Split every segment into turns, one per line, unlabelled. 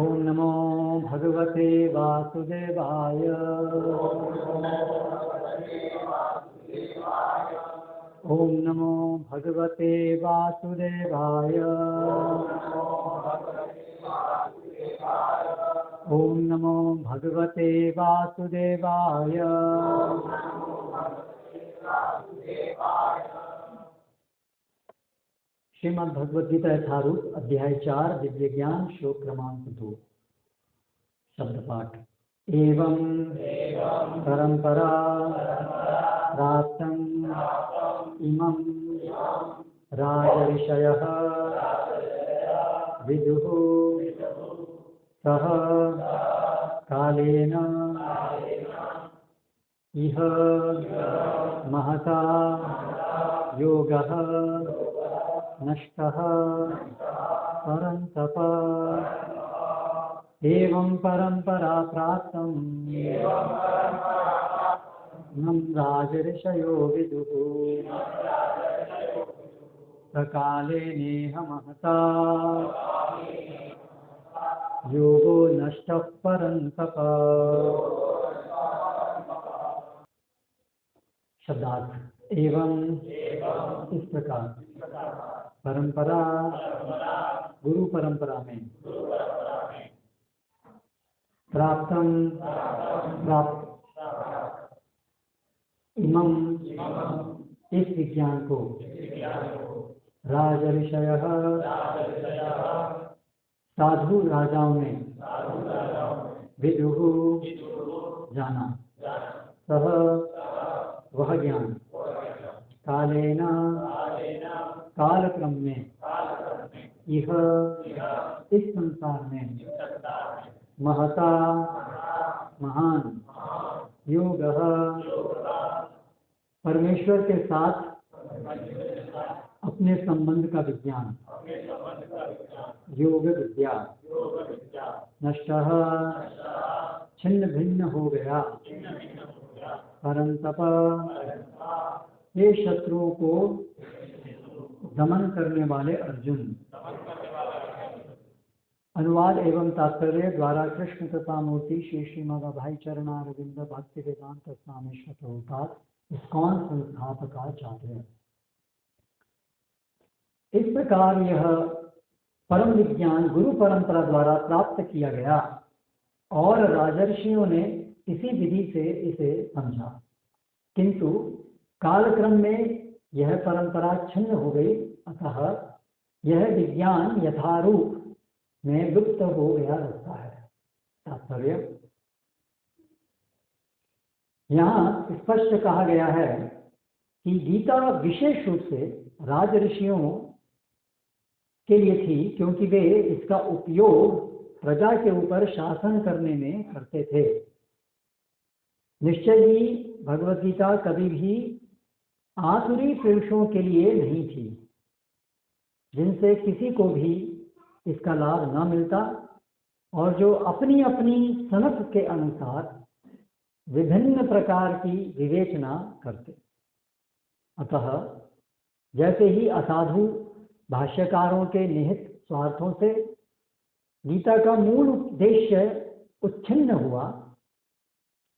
ओम नमो भगवते वासुदेवाय। ओम नमो भगवते वासुदेवाय। ओम नमो भगवते वासुदेवाय। श्रीमद् भगवद गीता यथारूप अध्याय 4 दिव्य ज्ञान श्लोक क्रमांक 2 शब्द पाठ। एवं परंपरा प्राप्तम् इमं राजऋषयः विदुः सः कालेन इह महता योगः नष्टः परन्तप। एवं परंपरा प्राप्तम् इमं राजऋषयो विदुः सकालेनेह महता योगो नष्टः परन्तप। शब्दार्थ। एवं इस प्रकार परंपरा गुरु परंपरा में प्राप्तम प्राप्त इमं इस विज्ञान को राजऋषयः साधु राजाओं ने विदुः जाना। सह वह ज्ञान कालेन कालक्रम में यह इस संसार में महता महान योगः परमेश्वर के साथ अपने संबंध का विज्ञान योग विद्या नष्टः छिन्न भिन्न हो गया। परंतप ये शत्रुओं को दमन करने वाले अर्जुन। अनुवाद एवं तात्पर्य द्वारा कृष्ण कृपा मूर्ति श्री श्रीमद अभाई चरणारविंद भक्ति वेदांत स्वामी प्रभुपाद इस्कॉन संस्थापकाचार्य। इस प्रकार यह परम विज्ञान गुरु परंपरा द्वारा प्राप्त किया गया और राजर्षियों ने इसी विधि से इसे समझा, किंतु कालक्रम में यह परंपरा छिन्न हो गई। अतः यह विज्ञान यथारूप में लुप्त हो गया रहता है। तात्पर्य यहाँ स्पष्ट कहा गया है कि गीता विशेष रूप से राजऋषियों के लिए थी, क्योंकि वे इसका उपयोग प्रजा के ऊपर शासन करने में करते थे। निश्चय ही भगवद गीता कभी भी आसुरी पुरुषों के लिए नहीं थी, जिनसे किसी को भी इसका लाभ न मिलता और जो अपनी अपनी सनक के अनुसार विभिन्न प्रकार की विवेचना करते। अतः जैसे ही असाधु भाष्यकारों के निहित स्वार्थों से गीता का मूल उद्देश्य उच्छिन्न हुआ,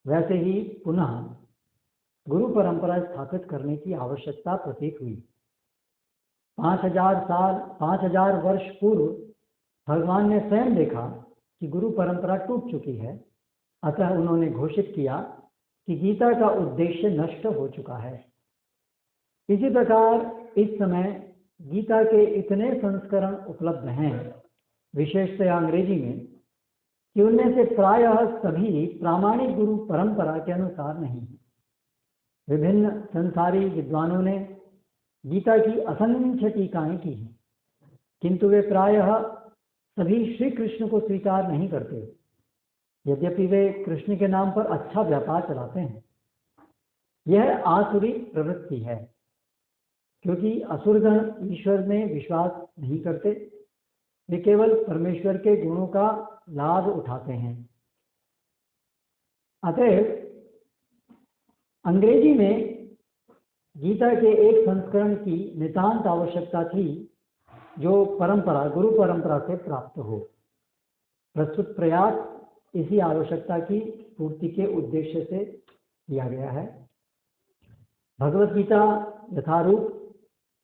वैसे ही पुनः गुरु परंपरा स्थापित करने की आवश्यकता प्रतीत हुई। 5000 वर्ष पूर्व भगवान ने स्वयं देखा कि गुरु परंपरा टूट चुकी है। अतः उन्होंने घोषित किया कि गीता का उद्देश्य नष्ट हो चुका है। इसी प्रकार इस समय गीता के इतने संस्करण उपलब्ध हैं, विशेषतः अंग्रेजी में, कि उनमें से प्रायः सभी प्रामाणिक गुरु परंपरा के अनुसार नहीं है। विभिन्न संसारी विद्वानों ने गीता की असंख्य टीकाएं की हैं, किंतु वे प्रायः सभी श्री कृष्ण को स्वीकार नहीं करते, यद्यपि वे कृष्ण के नाम पर अच्छा व्यापार चलाते हैं। यह आसुरी प्रवृत्ति है, क्योंकि असुरगण ईश्वर में विश्वास नहीं करते, वे केवल परमेश्वर के गुणों का लाभ उठाते हैं। अतएव अंग्रेजी में गीता के एक संस्करण की नितांत आवश्यकता थी, जो परंपरा गुरु परंपरा से प्राप्त हो। प्रस्तुत प्रयास इसी आवश्यकता की पूर्ति के उद्देश्य से किया गया है। भगवत गीता यथारूप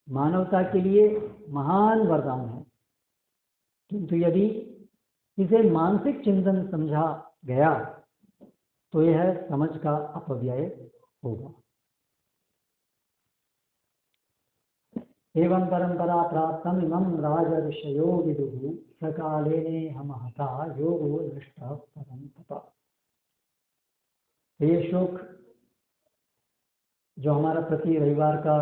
मानवता के लिए महान वरदान है, किंतु यदि इसे मानसिक चिंतन समझा गया तो यह समझ का अपव्यय होगा। एवं परंपरा प्राप्तम इमं राजर्षयो विदुः सकालेने हमहता योगो नष्टः परंतप। ये श्लोक जो हमारा प्रति रविवार का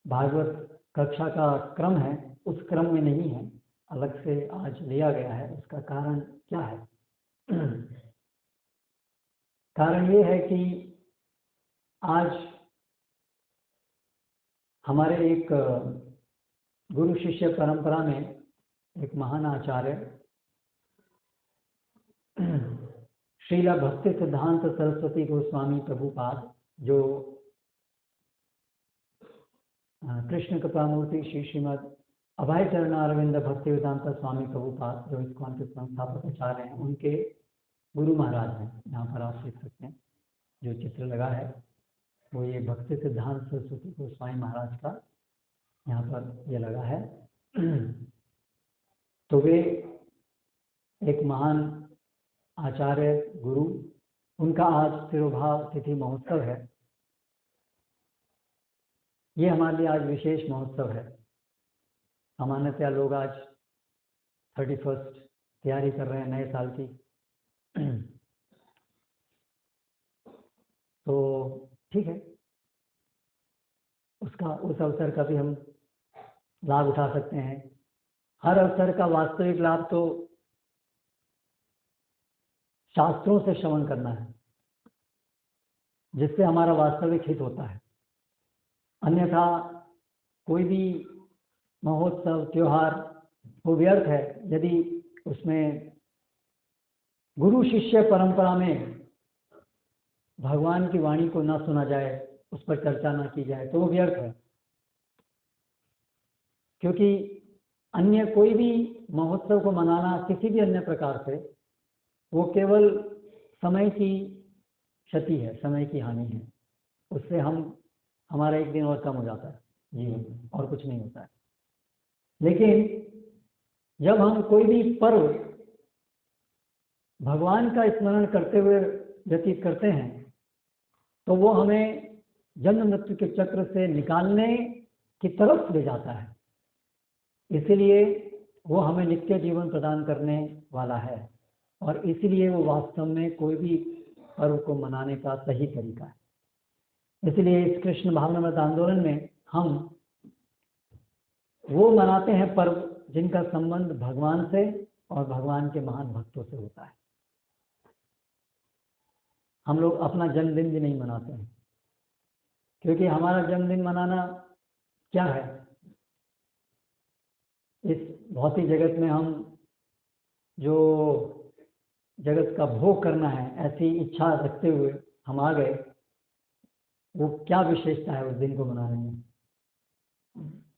भागवत कक्षा का क्रम है उस क्रम में नहीं है, अलग से आज लिया गया है। उसका कारण क्या है? कारण ये है कि आज हमारे एक गुरु शिष्य परंपरा में एक महान आचार्य श्रीला भक्ति सिद्धांत सरस्वती गोस्वामी प्रभुपाद, जो कृष्ण कृपामूर्ति श्री श्रीमद अभय चरण अरविंद भक्ति वेदांत स्वामी प्रभुपाद, जो इस्कॉन के संस्थापक आचार्य हैं, उनके गुरु महाराज हैं। यहाँ पर आप देख सकते हैं जो चित्र लगा है वो ये भक्ति सिद्धांत सरस्वती गोस्वामी महाराज का यहाँ पर ये लगा है। तो वे एक महान आचार्य गुरु, उनका आज तिरुभाव तिथि महोत्सव है। ये हमारे लिए आज विशेष महोत्सव है। सामान्यतः लोग आज 31 तैयारी कर रहे हैं नए साल की, तो ठीक है, उस अवसर का भी हम लाभ उठा सकते हैं। हर अवसर का वास्तविक लाभ तो शास्त्रों से श्रवण करना है, जिससे हमारा वास्तविक हित होता है। अन्यथा कोई भी महोत्सव त्योहार वो व्यर्थ है यदि उसमें गुरु शिष्य परंपरा में भगवान की वाणी को ना सुना जाए, उस पर चर्चा ना की जाए, तो वो व्यर्थ है। क्योंकि अन्य कोई भी महोत्सव को मनाना किसी भी अन्य प्रकार से वो केवल समय की क्षति है, समय की हानि है। उससे हमारा एक दिन और कम हो जाता है जीवन में, और कुछ नहीं होता है। लेकिन जब हम कोई भी पर्व भगवान का स्मरण करते हुए व्यतीत करते हैं तो वो हमें जन्म मृत्यु के चक्र से निकालने की तरफ ले जाता है। इसीलिए वो हमें नित्य जीवन प्रदान करने वाला है, और इसीलिए वो वास्तव में कोई भी पर्व को मनाने का सही तरीका है। इसलिए इस कृष्ण भावनामृत आंदोलन में हम वो मनाते हैं पर्व जिनका संबंध भगवान से और भगवान के महान भक्तों से होता है। हम लोग अपना जन्मदिन भी नहीं मनाते हैं, क्योंकि हमारा जन्मदिन मनाना क्या है? इस भौतिक जगत में हम जो जगत का भोग करना है ऐसी इच्छा रखते हुए हम आ गए, वो क्या विशेषता है उस दिन को मनाने में?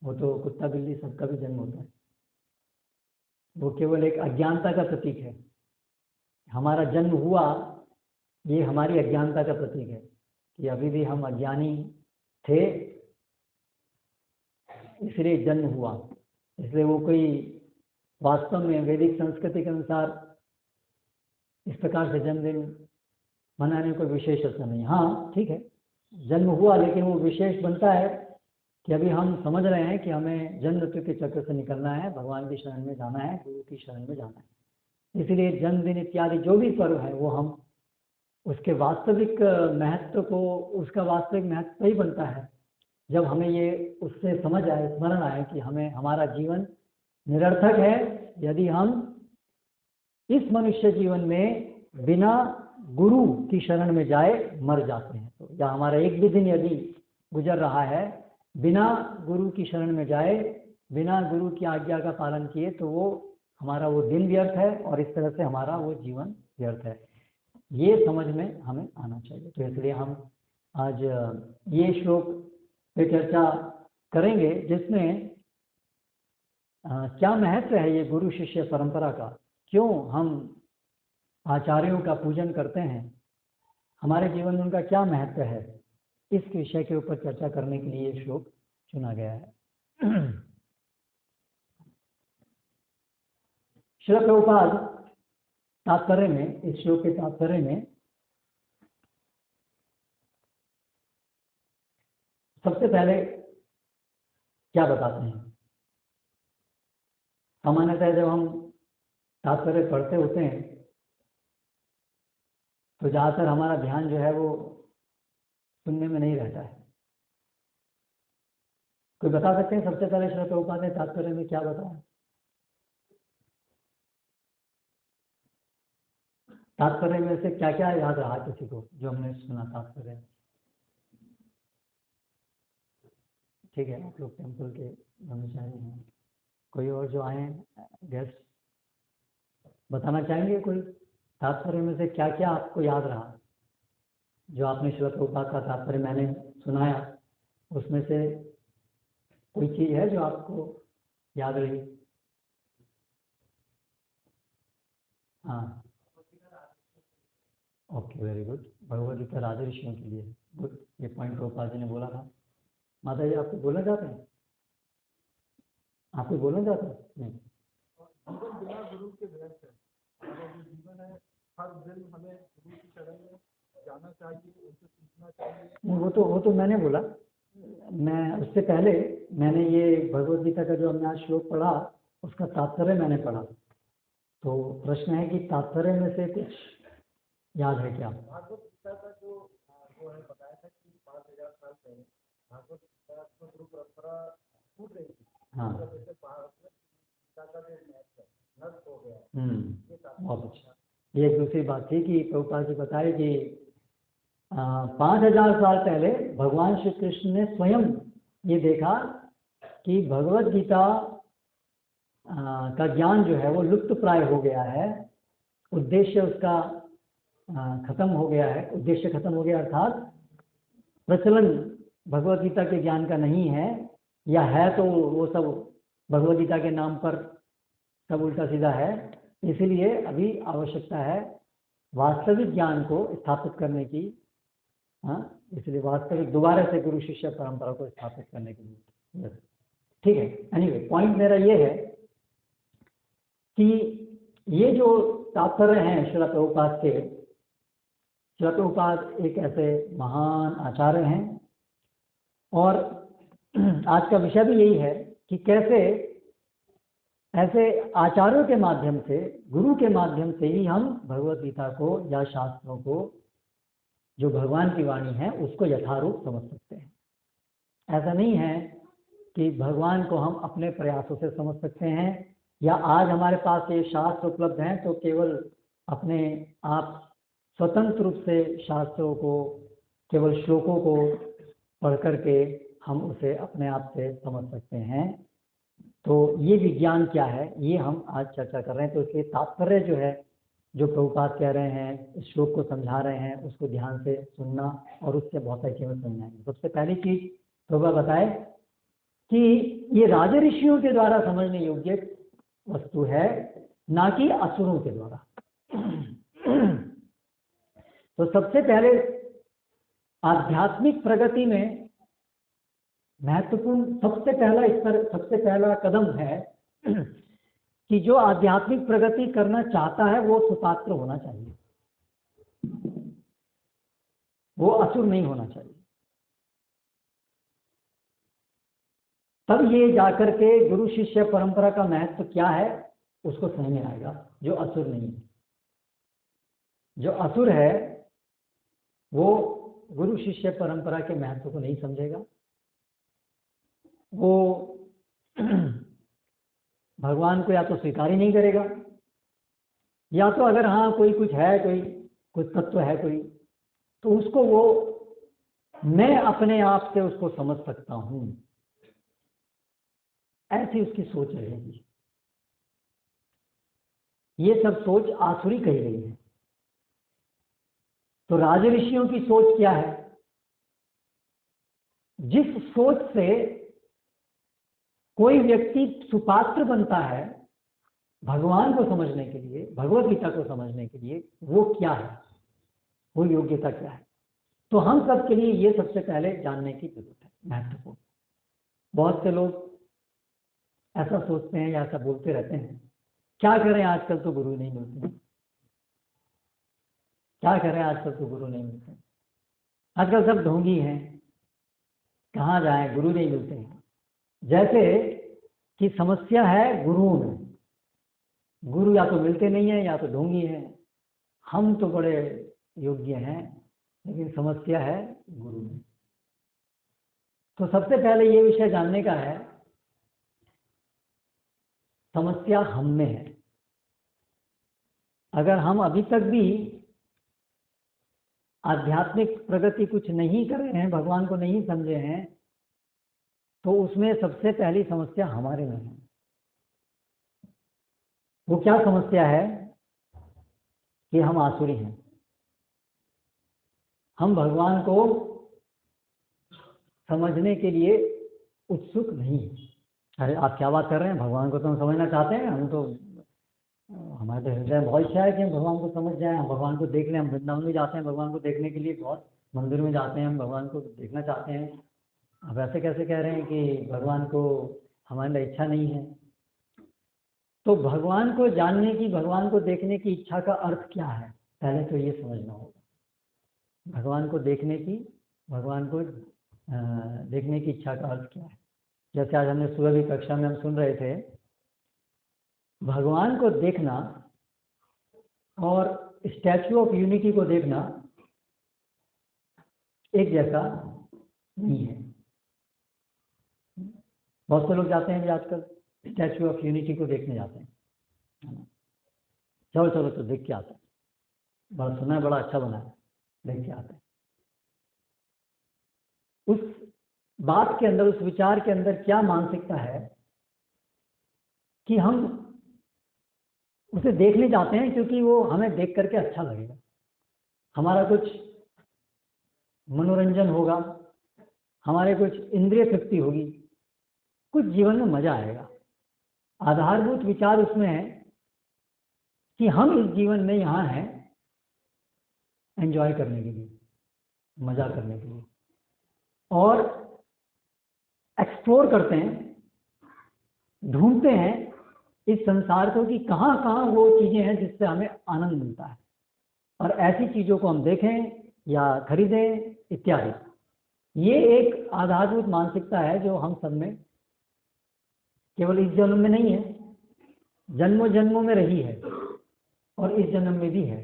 वो तो कुत्ता बिल्ली सबका भी जन्म होता है, वो केवल एक अज्ञानता का प्रतीक है। हमारा जन्म हुआ ये हमारी अज्ञानता का प्रतीक है कि अभी भी हम अज्ञानी थे, इसलिए जन्म हुआ। इसलिए वो कोई वास्तव में वैदिक संस्कृति के अनुसार इस प्रकार से जन्मदिन मनाने को विशेष असर नहीं। हाँ ठीक है, जन्म हुआ, लेकिन वो विशेष बनता है कि अभी हम समझ रहे हैं कि हमें जन्म मृत्यु के चक्र से निकलना है, भगवान की शरण में जाना है, गुरु की शरण में जाना है। इसलिए जन्मदिन इत्यादि जो भी पर्व है वो हम उसके वास्तविक महत्व को, उसका वास्तविक महत्व ही बनता है जब हमें ये उससे समझ आए, स्मरण आए कि हमें हमारा जीवन निरर्थक है यदि हम इस मनुष्य जीवन में बिना गुरु की शरण में जाए मर जाते हैं। तो या हमारा एक भी दिन यदि गुजर रहा है बिना गुरु की शरण में जाए, बिना गुरु की आज्ञा का पालन किए, तो वो हमारा वो दिन व्यर्थ है और इस तरह से हमारा वो जीवन व्यर्थ है। ये समझ में हमें आना चाहिए। तो इसलिए हम आज ये श्लोक पे चर्चा करेंगे जिसमें क्या महत्व है ये गुरु शिष्य परंपरा का, क्यों हम आचार्यों का पूजन करते हैं, हमारे जीवन में उनका क्या महत्व है, इस विषय के ऊपर चर्चा करने के लिए ये श्लोक चुना गया है। श्रील प्रभुपाद तात्पर्य में, इस श्लोक के तात्पर्य में सबसे पहले क्या बताते हैं। सामान्यतः जब हम तात्पर्य पढ़ते होते हैं तो ज़्यादातर हमारा ध्यान जो है वो सुनने में नहीं रहता है। कोई बता सकते हैं सबसे पहले श्रील प्रभुपाद ने तात्पर्य में क्या बताया? तात्पर्य में से क्या क्या याद रहा किसी को जो हमने सुना तात्पर्य? ठीक है, आप लोग टेम्पल के ब्रह्मचारी हैं। कोई और जो आए गेस्ट बताना चाहेंगे? कोई तात्पर्य में से क्या क्या आपको याद रहा जो आपने श्रील प्रभुपाद का तात्पर्य मैंने सुनाया, उसमें से कोई चीज है जो आपको याद रही? हाँ, okay, very good. Bhagavad Gita राजा ऋषियों के लिए, गुड। ये पॉइंट प्रभुपाद जी ने बोला था। माता जी, आपको बोलना चाहते हैं? आपको बोलना चाहते हैं? नहीं,
बिना गुरु के व्यर्थ है। हमारा जो जीवन है, हर दिन हमें गुरु की शरण में जाना चाहिए, उनसे सीखना चाहिए।
वो तो मैंने बोला। मैं उससे पहले मैंने ये भगवद गीता का जो हमने आज श्लोक पढ़ा उसका तात्पर्य मैंने पढ़ा। तो प्रश्न है कि तात्पर्य में से कुछ याद है क्या?
भागवत गीता का जो वो है बताया था कि 5000 साल पहले भागवत गीता को गुरु परंपरा टूट रही थी।
हाँ,
जैसे भारत में गीता का जो महत्व है नष्ट हो गया है।
बहुत अच्छा। ये एक दूसरी बात थी कि प्रभुपाद जी बताए कि 5000 साल पहले भगवान श्री कृष्ण ने स्वयं ये देखा कि भगवद गीता का ज्ञान जो है वो लुप्त प्राय हो गया है, उद्देश्य उसका खत्म हो गया है। उद्देश्य खत्म हो गया अर्थात प्रचलन भगवद गीता के ज्ञान का नहीं है, या है तो वो सब भगवद गीता के नाम पर सब उल्टा सीधा है। इसलिए अभी आवश्यकता है वास्तविक ज्ञान को स्थापित करने की। इसलिए वास्तविक दोबारा से गुरु शिष्य परंपरा को स्थापित करने के लिए। ठीक है, एनीवे पॉइंट मेरा ये है कि ये जो तात्पर्य हैं श्रील प्रभुपाद के, श्रील प्रभुपाद एक ऐसे महान आचार्य हैं और आज का विषय भी यही है कि कैसे ऐसे आचार्यों के माध्यम से, गुरु के माध्यम से ही हम भगवद गीता को या शास्त्रों को, जो भगवान की वाणी है, उसको यथारूप समझ सकते हैं। ऐसा नहीं है कि भगवान को हम अपने प्रयासों से समझ सकते हैं, या आज हमारे पास ये शास्त्र उपलब्ध हैं तो केवल अपने आप स्वतंत्र रूप से शास्त्रों को, केवल श्लोकों को पढ़ करके हम उसे अपने आप से समझ सकते हैं। तो ये विज्ञान क्या है, ये हम आज चर्चा कर रहे हैं। तो इसलिए तात्पर्य जो है, जो प्रभुपाद कह रहे हैं, इस श्लोक को समझा रहे हैं, उसको ध्यान से सुनना और उससे बहुत सारी चीजें समझाएंगे। सबसे पहली चीज प्रभुपाद बताए कि ये राज ऋषियों के द्वारा समझने योग्य वस्तु है, ना कि असुरों के द्वारा। तो सबसे पहले आध्यात्मिक प्रगति में महत्वपूर्ण सबसे पहला स्तर, सबसे पहला कदम है कि जो आध्यात्मिक प्रगति करना चाहता है वो सुपात्र होना चाहिए, वो असुर नहीं होना चाहिए। तब ये जाकर के गुरु शिष्य परंपरा का महत्व क्या है उसको समझ में आएगा, जो असुर नहीं है। जो असुर है वो गुरु शिष्य परंपरा के महत्व को नहीं समझेगा, वो भगवान को या तो स्वीकार ही नहीं करेगा, या तो अगर हाँ कोई कुछ है, कोई तत्व है कोई, तो उसको वो मैं अपने आप से उसको समझ सकता हूं, ऐसी उसकी सोच रहेगी। ये सब सोच आसुरी कही गई है। तो राज ऋषियों की सोच क्या है? जिस सोच से कोई व्यक्ति सुपात्र बनता है भगवान को समझने के लिए, भगवत गीता को समझने के लिए वो क्या है, वो योग्यता क्या है। तो हम सब के लिए ये सबसे पहले जानने की जरूरत है, महत्वपूर्ण। बहुत से लोग ऐसा सोचते हैं या ऐसा बोलते रहते हैं, क्या करें आजकल तो गुरु नहीं मिलते, क्या करें आजकल तो गुरु नहीं मिलते, आजकल सब ढोंगी हैं, कहाँ जाएं, गुरु नहीं मिलते हैं। जैसे कि समस्या है गुरुओं में, गुरु या तो मिलते नहीं है या तो ढोंगी हैं। हम तो बड़े योग्य हैं, लेकिन समस्या है गुरु में। तो सबसे पहले ये विषय जानने का है, समस्या हम में है। अगर हम अभी तक भी आध्यात्मिक प्रगति कुछ नहीं कर रहे हैं, भगवान को नहीं समझे हैं, तो उसमें सबसे पहली समस्या हमारे में है। वो क्या समस्या है कि हम आसुरी हैं, हम भगवान को समझने के लिए उत्सुक नहीं है। अरे आप क्या बात कर रहे हैं, भगवान को तो हम समझना चाहते हैं, हम तो हमारे तो हृदय में बहुत इच्छा है कि हम भगवान को समझ जाएं, हम भगवान को देख लें। हम वृंदावन में जाते हैं भगवान को देखने के लिए, बहुत मंदिर में जाते हैं, हम भगवान को देखना चाहते हैं। अब ऐसे कैसे कह रहे हैं कि भगवान को हमारे लिए इच्छा नहीं है। तो भगवान को जानने की, भगवान को देखने की इच्छा का अर्थ क्या है, पहले तो ये समझना होगा। भगवान को देखने की, भगवान को देखने की इच्छा का अर्थ क्या है। जैसे आज हमने सुबह भी कक्षा में हम सुन रहे थे, भगवान को देखना और स्टैचू ऑफ यूनिटी को देखना एक जैसा नहीं है। बहुत से लोग जाते हैं भी आजकल स्टैचू ऑफ यूनिटी को देखने जाते हैं, चलो चलो तो देख के आते हैं, बड़ा सुना है बड़ा अच्छा बना है, देख के आते हैं। उस बात के अंदर, उस विचार के अंदर क्या मानसिकता है कि हम उसे देखने जाते हैं क्योंकि वो हमें देख करके अच्छा लगेगा, हमारा कुछ मनोरंजन होगा, हमारे कुछ इंद्रिय तृप्ति होगी, कुछ जीवन में मजा आएगा। आधारभूत विचार उसमें है कि हम इस जीवन में यहाँ हैं एंजॉय करने के लिए, मजा करने के लिए, और एक्सप्लोर करते हैं, ढूंढते हैं इस संसार को कि कहाँ कहाँ वो चीजें हैं जिससे हमें आनंद मिलता है, और ऐसी चीजों को हम देखें या खरीदें इत्यादि। ये एक आधारभूत मानसिकता है जो हम सब में केवल इस जन्म में नहीं है, जन्मों जन्मों में रही है और इस जन्म में भी है।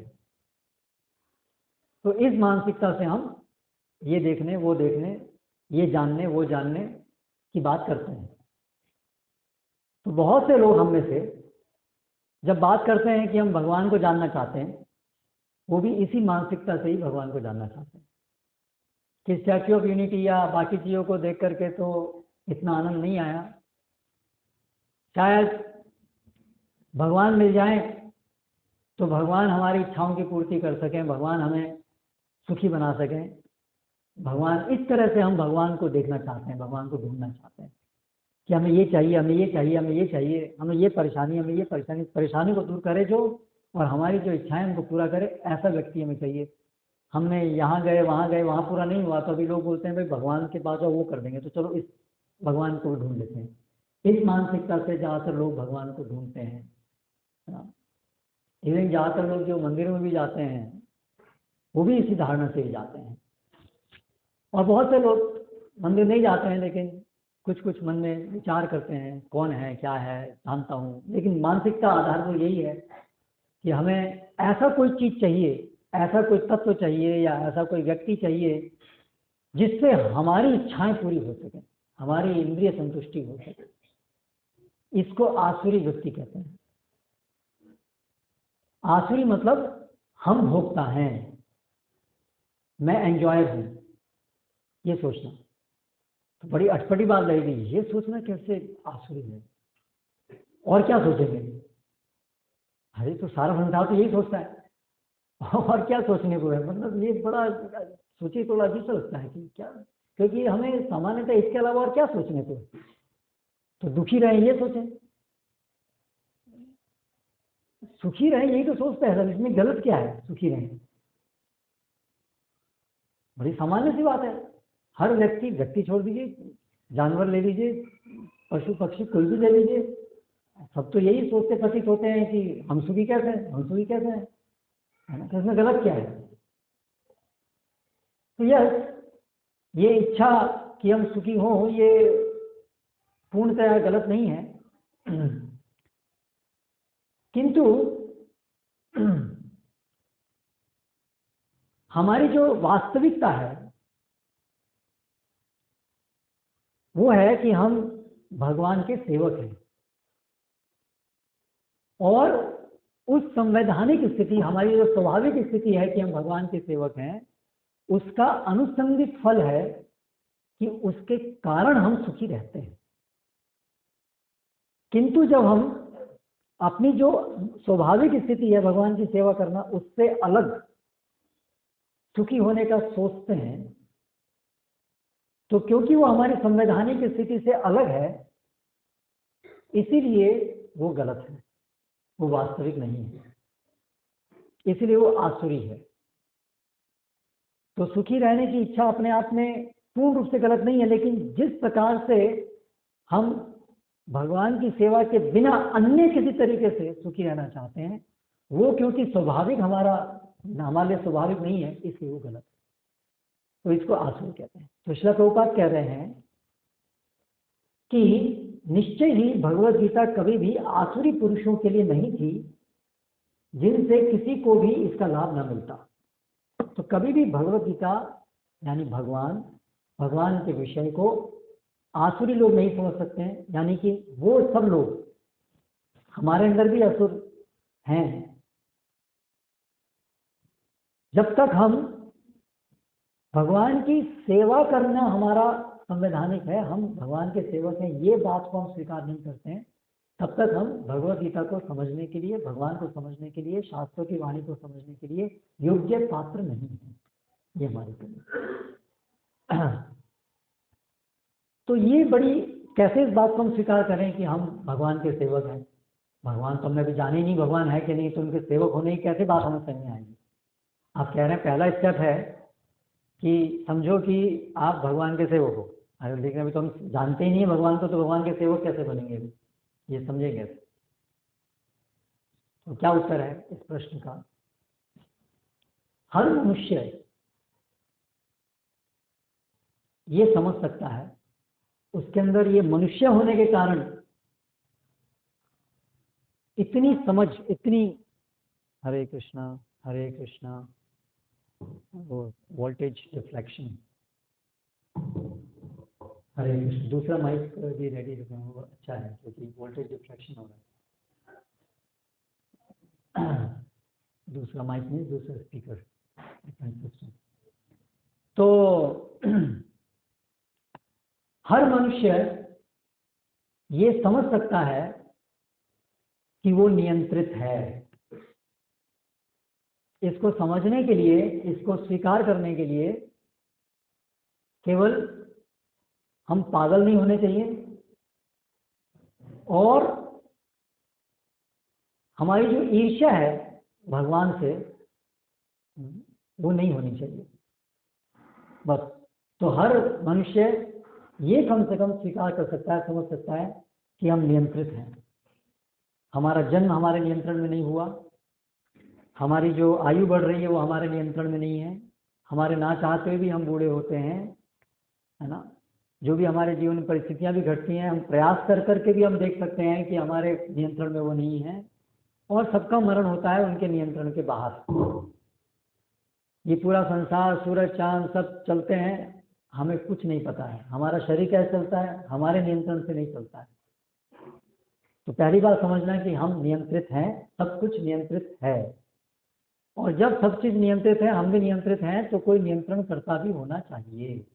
तो इस मानसिकता से हम ये देखने, वो देखने, ये जानने, वो जानने की बात करते हैं। तो बहुत से लोग हम में से जब बात करते हैं कि हम भगवान को जानना चाहते हैं, वो भी इसी मानसिकता से ही भगवान को जानना चाहते हैं कि स्टैच्यू ऑफ यूनिटी या बाकी चीज़ों को देख करके तो इतना आनंद नहीं आया, शायद भगवान मिल जाए तो भगवान हमारी इच्छाओं की पूर्ति कर सकें, भगवान हमें सुखी बना सकें। भगवान, इस तरह से हम भगवान को देखना चाहते हैं, भगवान को ढूंढना चाहते हैं कि हमें ये चाहिए, हमें ये चाहिए, हमें ये चाहिए, हमें ये परेशानी, हमें ये परेशानी, परेशानी को दूर करे जो, और हमारी जो इच्छाएं उनको पूरा करे, ऐसा व्यक्ति हमें चाहिए। हमने यहाँ गए, वहाँ पूरा नहीं हुआ तो अभी लोग बोलते हैं भाई भगवान के पास जाओ, वो कर देंगे, तो चलो इस भगवान को ढूंढ लेते हैं। इस मानसिकता से ज़्यादातर लोग भगवान को ढूंढते हैं। इवन ज़्यादातर लोग जो मंदिरों में भी जाते हैं वो भी इसी धारणा से ही जाते हैं, और बहुत से लोग मंदिर नहीं जाते हैं लेकिन कुछ कुछ मन में विचार करते हैं, कौन है, क्या है, जानता हूँ, लेकिन मानसिकता आधार तो यही है कि हमें ऐसा कोई चीज़ चाहिए, ऐसा कोई तत्व चाहिए या ऐसा कोई व्यक्ति चाहिए जिससे हमारी इच्छाएं पूरी हो सकें, हमारी इंद्रिय संतुष्टि हो सके। इसको आसुरी व्यक्ति कहते हैं। आसुरी मतलब हम भोक्ता हैं, मैं एंजॉयर हूं, ये सोचना तो बड़ी अटपटी बात लगेगी। ये सोचना कैसे आसुरी है, और क्या सोचेंगे? अरे तो सारा संसार तो यही सोचता है, और क्या सोचने को है? मतलब ये बड़ा सोचिए तो अजीब सा लगता है कि क्या, क्योंकि हमें सामान्यतः इसके अलावा और क्या सोचने को है? तो दुखी रहे ये सोचें। सुखी रहे यही तो सोचते हैं सब, इसमें गलत क्या है सुखी रहे? बड़ी सामान्य सी बात है। हर व्यक्ति छोड़ दीजिए, जानवर ले लीजिए, पशु पक्षी कोई भी ले लीजिए, सब तो यही सोचते प्रतीत होते हैं कि हम सुखी कैसे हैं, हम सुखी कैसे हैं, है ना? तो इसमें गलत क्या है? तो ये इच्छा कि हम सुखी हों ये पूर्णतः गलत नहीं है, किंतु हमारी जो वास्तविकता है वो है कि हम भगवान के सेवक हैं, और उस संवैधानिक स्थिति, हमारी जो स्वाभाविक स्थिति है कि हम भगवान के सेवक हैं, उसका अनुसंगिक फल है कि उसके कारण हम सुखी रहते हैं। किंतु जब हम अपनी जो स्वाभाविक स्थिति है भगवान की सेवा करना, उससे अलग सुखी होने का सोचते हैं, तो क्योंकि वो हमारी संवैधानिक स्थिति से अलग है, इसीलिए वो गलत है, वो वास्तविक नहीं है, इसलिए वो आसुरी है। तो सुखी रहने की इच्छा अपने आप में पूर्ण रूप से गलत नहीं है, लेकिन जिस प्रकार से हम भगवान की सेवा के बिना अन्य किसी तरीके से सुखी रहना चाहते हैं, वो क्योंकि स्वाभाविक हमारे लिए स्वाभाविक नहीं है, इसलिए वो गलत है। तो इसको आसुरी कहते हैं। तो श्रील प्रभुपाद कह रहे हैं कि निश्चय ही भगवत गीता कभी भी आसुरी पुरुषों के लिए नहीं थी जिनसे किसी को भी इसका लाभ न मिलता। तो कभी भी भगवत गीता यानी भगवान के विषय को आसुरी लोग नहीं समझ सकते हैं, यानी कि वो सब लोग, हमारे अंदर भी असुर हैं, जब तक हम भगवान की सेवा करना हमारा संवैधानिक है, हम भगवान के सेवक हैं, ये बात को हम स्वीकार नहीं करते हैं, तब तक हम भगवत गीता को समझने के लिए, भगवान को समझने के लिए, शास्त्रों की वाणी को समझने के लिए योग्य पात्र नहीं है। ये हमारी तो ये बड़ी कैसे इस बात को हम स्वीकार करें कि हम भगवान के सेवक हैं? भगवान तो हमने अभी जाने ही नहीं भगवान है कि नहीं, तो उनके सेवक होने की कैसे बात हमें समझ में आएगी? आप कह रहे हैं पहला स्टेप है कि समझो कि आप भगवान के सेवक हो। अरे लेकिन अभी तो हम जानते ही नहीं है भगवान को, तो भगवान के सेवक कैसे बनेंगे? ये समझेंगे। तो क्या उत्तर है इस प्रश्न का? हर मनुष्य ये समझ सकता है, उसके अंदर ये मनुष्य होने के कारण इतनी समझ, इतनी हरे कृष्णा वो वोल्टेज डिफ्लेक्शन, हरे कृष्ण। दूसरा माइक भी रेडी रखना अच्छा है, क्योंकि वोल्टेज डिफ्लेक्शन हो रहा है। दूसरा माइक नहीं, दूसरा स्पीकर सिस्टम। तो हर मनुष्य ये समझ सकता है कि वो नियंत्रित है। इसको समझने के लिए, इसको स्वीकार करने के लिए केवल हम पागल नहीं होने चाहिए, और हमारी जो ईर्ष्या है भगवान से वो नहीं होनी चाहिए, बस। तो हर मनुष्य ये कम से कम स्वीकार कर सकता है, समझ सकता है कि हम नियंत्रित हैं। हमारा जन्म हमारे नियंत्रण में नहीं हुआ, हमारी जो आयु बढ़ रही है वो हमारे नियंत्रण में नहीं है, हमारे ना चाहते हुए भी हम बूढ़े होते हैं, है ना। जो भी हमारे जीवन में परिस्थितियां भी घटती हैं, हम प्रयास कर करके भी हम देख सकते हैं कि हमारे नियंत्रण में वो नहीं है, और सबका मरण होता है उनके नियंत्रण के बाहर। ये पूरा संसार, सूरज चांद सब चलते हैं, हमें कुछ नहीं पता है। हमारा शरीर कैसे चलता है, हमारे नियंत्रण से नहीं चलता है। तो पहली बात समझना कि हम नियंत्रित हैं, सब कुछ नियंत्रित है, और जब सब चीज नियंत्रित है, हम भी नियंत्रित हैं, तो कोई नियंत्रण करता भी होना चाहिए।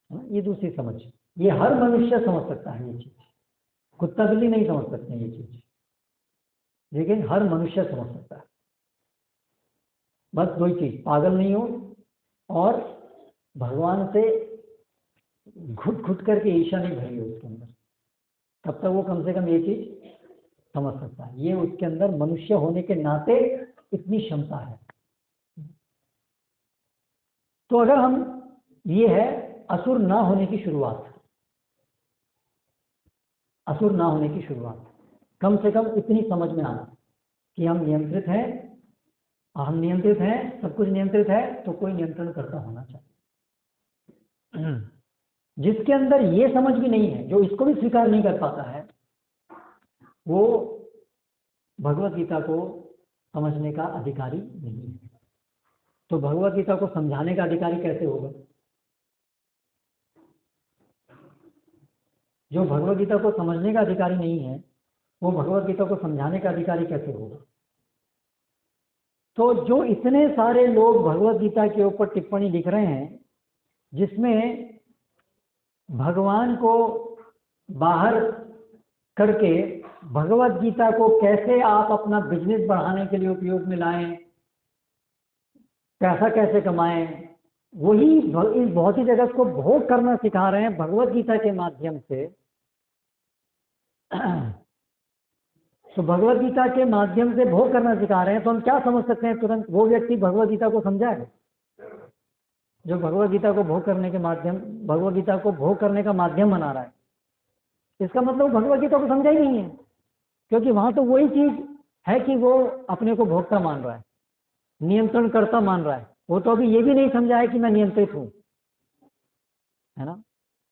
ये दूसरी समझ, ये हर मनुष्य समझ सकता है ये चीज, कुत्ता बिल्ली नहीं समझ सकते ये चीज, लेकिन हर मनुष्य समझ सकता है। बस दो ही चीज, पागल नहीं हो और भगवान से घुट घुट करके ईर्ष्या नहीं भरी हो उसके अंदर, तब तक वो कम से कम ये चीज समझ सकता है। ये उसके अंदर मनुष्य होने के नाते इतनी क्षमता है। तो अगर हम, ये है असुर ना होने की शुरुआत, असुर ना होने की शुरुआत, कम से कम इतनी समझ में आना कि हम नियंत्रित हैं, हम नियंत्रित हैं, सब कुछ नियंत्रित है, तो कोई नियंत्रण करता होना चाहिए। जिसके अंदर ये समझ भी नहीं है, जो इसको भी स्वीकार नहीं कर पाता है, वो भगवत गीता को समझने का अधिकारी नहीं है। तो भगवत गीता को समझाने का अधिकारी कैसे होगा? जो भगवत गीता को समझने का अधिकारी नहीं है, वो भगवत गीता को समझाने का अधिकारी कैसे होगा? तो जो इतने सारे लोग भगवत गीता के ऊपर टिप्पणी लिख रहे हैं, जिसमें भगवान को बाहर करके भगवत गीता को कैसे आप अपना बिजनेस बढ़ाने के लिए उपयोग में लाएं, पैसा कैसे कमाएं, वही इस भौतिक जगत को भोग करना सिखा रहे हैं भगवत गीता के माध्यम से। तो भगवत गीता के माध्यम से भोग करना सिखा रहे हैं, तो हम क्या समझ सकते हैं तुरंत? वो व्यक्ति भगवत गीता को समझा है जो भगवत गीता को भोग करने के माध्यम, भगवत गीता को भोग करने का माध्यम बना रहा है। इसका मतलब भगवत गीता को समझा ही नहीं है, क्योंकि वहां तो वही चीज है कि वो अपने को भोक्ता मान रहा है, नियंत्रण करता मान रहा है। वो तो अभी ये भी नहीं समझा है कि मैं नियंत्रित हूं, है ना।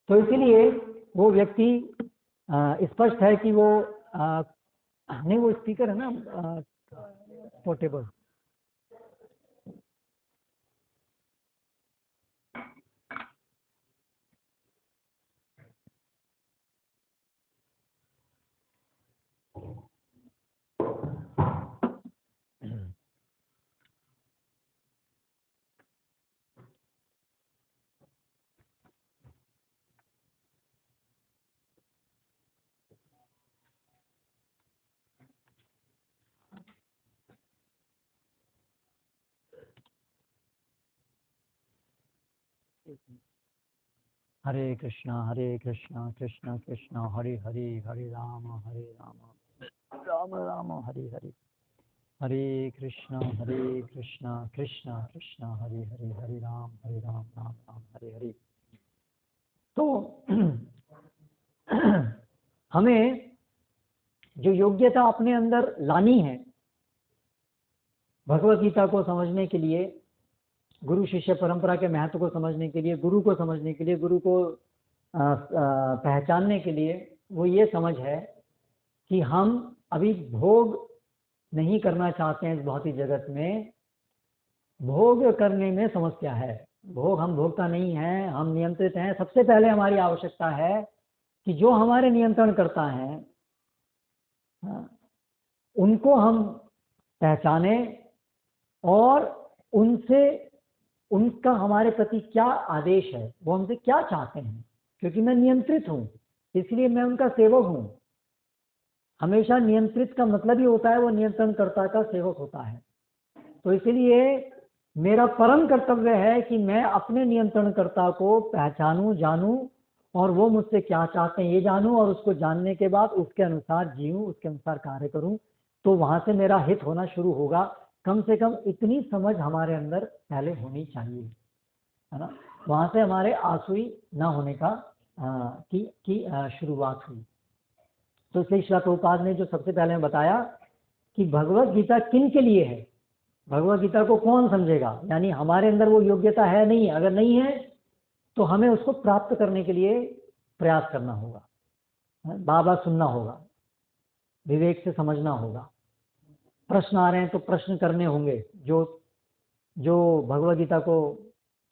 तो इसीलिए वो व्यक्ति स्पष्ट है कि वो नहीं, वो स्पीकर है ना पोर्टेबल। हरे कृष्णा कृष्णा कृष्णा हरे हरे, हरे राम राम राम हरे हरे, हरे कृष्णा कृष्णा कृष्णा हरे हरे, हरे राम राम राम हरे हरे। तो हमें जो योग्यता अपने अंदर लानी है भगवत गीता को समझने के लिए, गुरु शिष्य परंपरा के महत्व को समझने के लिए, गुरु को समझने के लिए, गुरु को पहचानने के लिए, वो ये समझ है कि हम अभी भोग नहीं करना चाहते हैं इस भौतिक जगत में। भोग करने में समस्या है, भोग, हम भोगता नहीं हैं, हम नियंत्रित हैं। सबसे पहले हमारी आवश्यकता है कि जो हमारे नियंत्रण करता है उनको हम पहचाने और उनसे, उनका हमारे प्रति क्या आदेश है, वो हमसे क्या चाहते हैं। क्योंकि मैं नियंत्रित हूं, इसलिए मैं उनका सेवक हूं। हमेशा नियंत्रित का मतलब ही होता है वो नियंत्रणकर्ता का सेवक होता है। तो इसलिए मेरा परम कर्तव्य है कि मैं अपने नियंत्रणकर्ता को पहचानूं, जानूं, और वो मुझसे क्या चाहते हैं ये जानूं, और उसको जानने के बाद उसके अनुसार जीऊं, उसके अनुसार कार्य करूं। तो वहां से मेरा हित होना शुरू होगा। कम से कम इतनी समझ हमारे अंदर पहले होनी चाहिए, है ना। वहां से हमारे आसुई न होने का की शुरुआत हुई। तो इसलिए श्रील प्रभुपाद ने जो सबसे पहले में बताया कि भगवत गीता किन के लिए है, भगवत गीता को कौन समझेगा, यानी हमारे अंदर वो योग्यता है नहीं, अगर नहीं है तो हमें उसको प्राप्त करने के लिए प्रयास करना होगा, बार बार सुनना होगा, विवेक से समझना होगा। प्रश्न आ रहे हैं तो प्रश्न करने होंगे, जो भगवत गीता को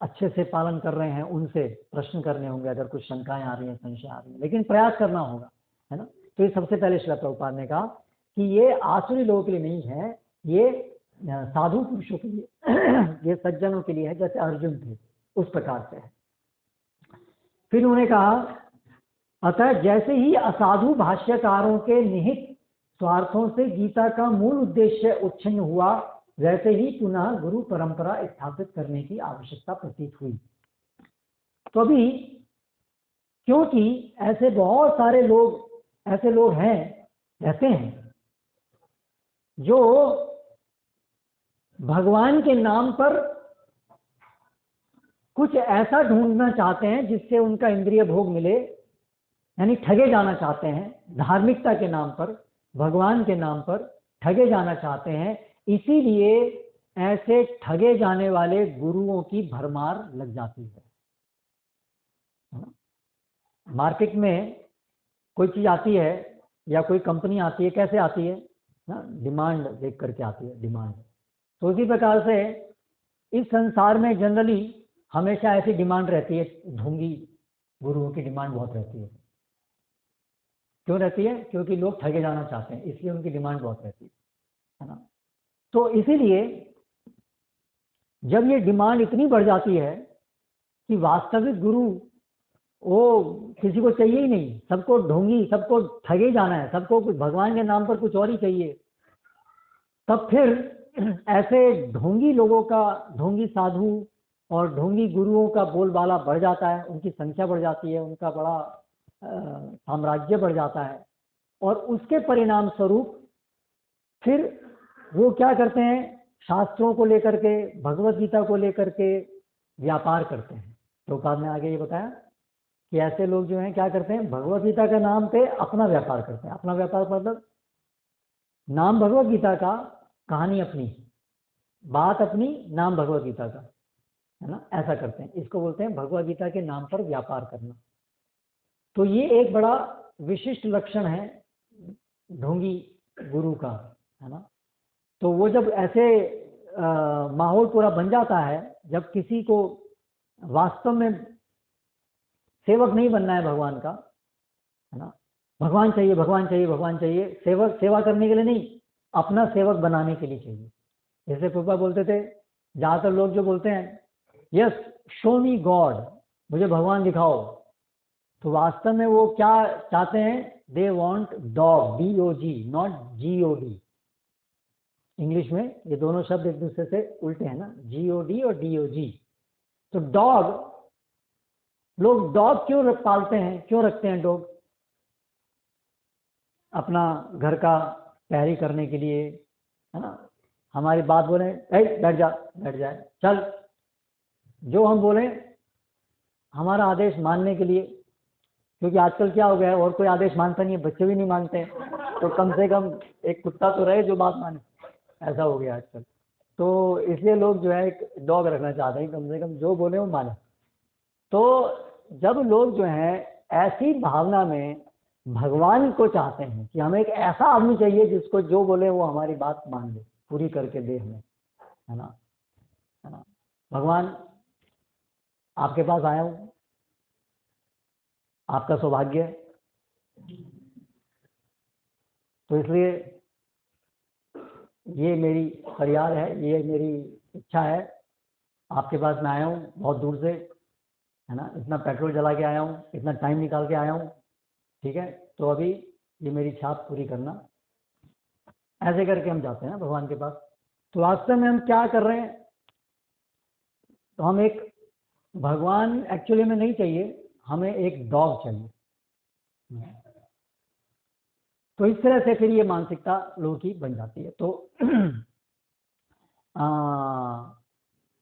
अच्छे से पालन कर रहे हैं उनसे प्रश्न करने होंगे, अगर कुछ शंकाएं आ रही हैं, संशय आ रही है, लेकिन प्रयास करना होगा, है ना। तो ये सबसे पहले श्रील प्रभुपाद ने कहा कि ये आसुरी लोगों के लिए नहीं है, ये साधु पुरुषों के लिए ये सज्जनों के लिए है, जैसे अर्जुन थे उस प्रकार से है। फिर उन्होंने कहा, अतः जैसे ही असाधु भाष्यकारों के निहित स्वार्थों से गीता का मूल उद्देश्य उच्छिन्न हुआ, वैसे ही पुनः गुरु परंपरा स्थापित करने की आवश्यकता प्रतीत हुई। तो अभी क्योंकि ऐसे बहुत सारे लोग, ऐसे लोग हैं, रहते हैं जो भगवान के नाम पर कुछ ऐसा ढूंढना चाहते हैं जिससे उनका इंद्रिय भोग मिले, यानी ठगे जाना चाहते हैं, धार्मिकता के नाम पर, भगवान के नाम पर ठगे जाना चाहते हैं। इसीलिए ऐसे ठगे जाने वाले गुरुओं की भरमार लग जाती है। मार्केट में कोई चीज आती है या कोई कंपनी आती है, कैसे आती है ना, डिमांड देख करके आती है, डिमांड। तो उसी प्रकार से इस संसार में जनरली हमेशा ऐसी डिमांड रहती है, ढोंगी गुरुओं की डिमांड बहुत रहती है। क्यों रहती है? क्योंकि लोग ठगे जाना चाहते हैं, इसलिए उनकी डिमांड बहुत रहती है ना। तो इसीलिए जब ये डिमांड इतनी बढ़ जाती है कि वास्तविक गुरु वो किसी को चाहिए ही नहीं, सबको ढोंगी, सबको ठगे जाना है, सबको कुछ भगवान के नाम पर कुछ और ही चाहिए, तब फिर ऐसे ढोंगी लोगों का, ढोंगी साधु और ढोंगी गुरुओं का बोलबाला बढ़ जाता है, उनकी संख्या बढ़ जाती है, उनका बड़ा साम्राज्य बढ़ जाता है। और उसके परिणाम स्वरूप फिर वो क्या करते हैं, शास्त्रों को लेकर के, भगवत गीता को लेकर के व्यापार करते हैं। प्रभुपाद ने आगे ये बताया कि ऐसे लोग जो हैं क्या करते हैं, भगवत गीता के नाम पे अपना व्यापार करते हैं। अपना व्यापार मतलब नाम भगवत गीता का, कहानी अपनी, बात अपनी, नाम भगवत गीता का, है ना, ऐसा करते हैं। इसको बोलते हैं भगवत गीता के नाम पर व्यापार करना। तो ये एक बड़ा विशिष्ट लक्षण है ढोंगी गुरु का, है ना। तो वो जब ऐसे माहौल पूरा बन जाता है, जब किसी को वास्तव में सेवक नहीं बनना है भगवान का, है ना, भगवान चाहिए, भगवान चाहिए, भगवान चाहिए, सेवक सेवा करने के लिए नहीं, अपना सेवक बनाने के लिए चाहिए। जैसे प्रभुपाद बोलते थे, ज्यादातर लोग जो बोलते हैं यस शो मी गॉड, मुझे भगवान दिखाओ, तो वास्तव में वो क्या चाहते हैं, they want dog, DOG, not GOD। English में ये दोनों शब्द एक दूसरे से उल्टे हैं ना, GOD और DOG। तो डॉग, लोग डॉग क्यों पालते हैं, क्यों रखते हैं डॉग? अपना घर का पैरी करने के लिए, है ना। हमारी बात बोले, बैठ जा, बैठ जाए, चल, जो हम बोले हमारा आदेश मानने के लिए, क्योंकि आजकल क्या हो गया है, और कोई आदेश मानता नहीं है, बच्चे भी नहीं मानते हैं, तो कम से कम एक कुत्ता तो रहे जो बात माने, ऐसा हो गया आजकल। तो इसलिए लोग जो है एक डॉग रखना चाहते हैं, कम से कम जो बोले वो माने। तो जब लोग जो है ऐसी भावना में भगवान को चाहते हैं कि हमें एक ऐसा आदमी चाहिए जिसको जो बोले वो हमारी बात मान ले, पूरी करके दे हमें, है ना, है ना। भगवान आपके पास आया हूं, आपका सौभाग्य है, तो इसलिए ये मेरी फरियाद है, ये मेरी इच्छा है, आपके पास मैं आया हूँ बहुत दूर से, है ना, इतना पेट्रोल जला के आया हूँ, इतना टाइम निकाल के आया हूँ, ठीक है, तो अभी ये मेरी छाप पूरी करना। ऐसे करके हम जाते हैं ना भगवान के पास। तो वास्तव में हम क्या कर रहे हैं, तो हम एक भगवान एक्चुअली में नहीं चाहिए, हमें एक डॉग चाहिए। तो इस तरह से फिर ये मानसिकता लोगों की बन जाती है।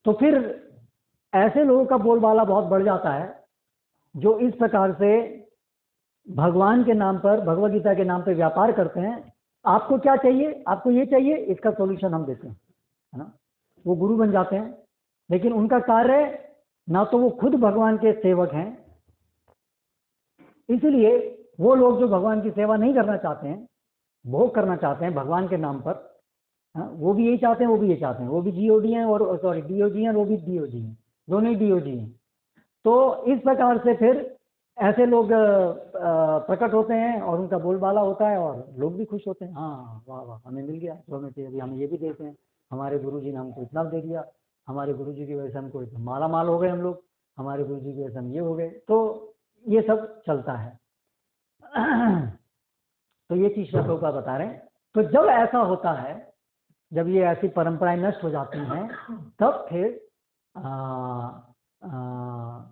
तो फिर ऐसे लोगों का बोलबाला बहुत बढ़ जाता है जो इस प्रकार से भगवान के नाम पर, भगवत गीता के नाम पर व्यापार करते हैं। आपको क्या चाहिए, आपको ये चाहिए, इसका सॉल्यूशन हम देते हैं, है ना। वो गुरु बन जाते हैं, लेकिन उनका कार्य ना तो वो खुद भगवान के सेवक हैं, इसलिए वो लोग जो भगवान की सेवा नहीं करना चाहते हैं, भोग करना चाहते हैं भगवान के नाम पर, वो भी यही चाहते हैं, वो भी ये चाहते हैं, वो भी GOD हैं, और सॉरी DOG हैं, वो भी DOG हैं, दोनों ही DOG हैं। तो इस प्रकार से फिर ऐसे लोग प्रकट होते हैं और उनका बोलबाला होता है और लोग भी खुश होते हैं, हाँ वाह वाह हमें मिल गया जो हमें चाहिए, अभी हमें ये भी देते हैं, हमारे गुरुजी ने हमको इतना दे दिया, हमारे गुरुजी की वजह से हमको इतना माला माल हो गए हम लोग, हमारे गुरुजी की वजह से हम ये हो गए। तो ये सब चलता है। तो ये चीज प्रभुपाद का बता रहे हैं। तो जब ऐसा होता है, जब ये ऐसी परंपराएं नष्ट हो जाती हैं, तब फिर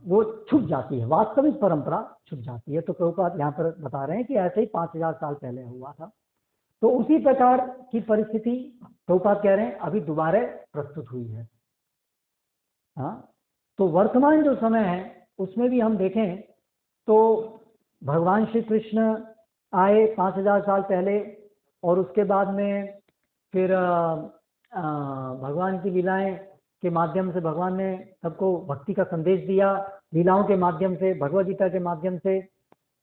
वो छूट जाती है, वास्तविक परंपरा छूट जाती है। तो प्रभुपाद यहाँ पर बता रहे हैं कि ऐसे ही 5000 साल पहले हुआ था तो उसी प्रकार की परिस्थिति प्रभुपाद कह रहे हैं अभी दोबारा प्रस्तुत हुई है। हाँ, तो वर्तमान जो समय है उसमें भी हम देखें तो भगवान श्री कृष्ण आए 5000 साल पहले, और उसके बाद में फिर भगवान की लीलाएं के माध्यम से भगवान ने सबको भक्ति का संदेश दिया, लीलाओं के माध्यम से, भगवद गीता के माध्यम से।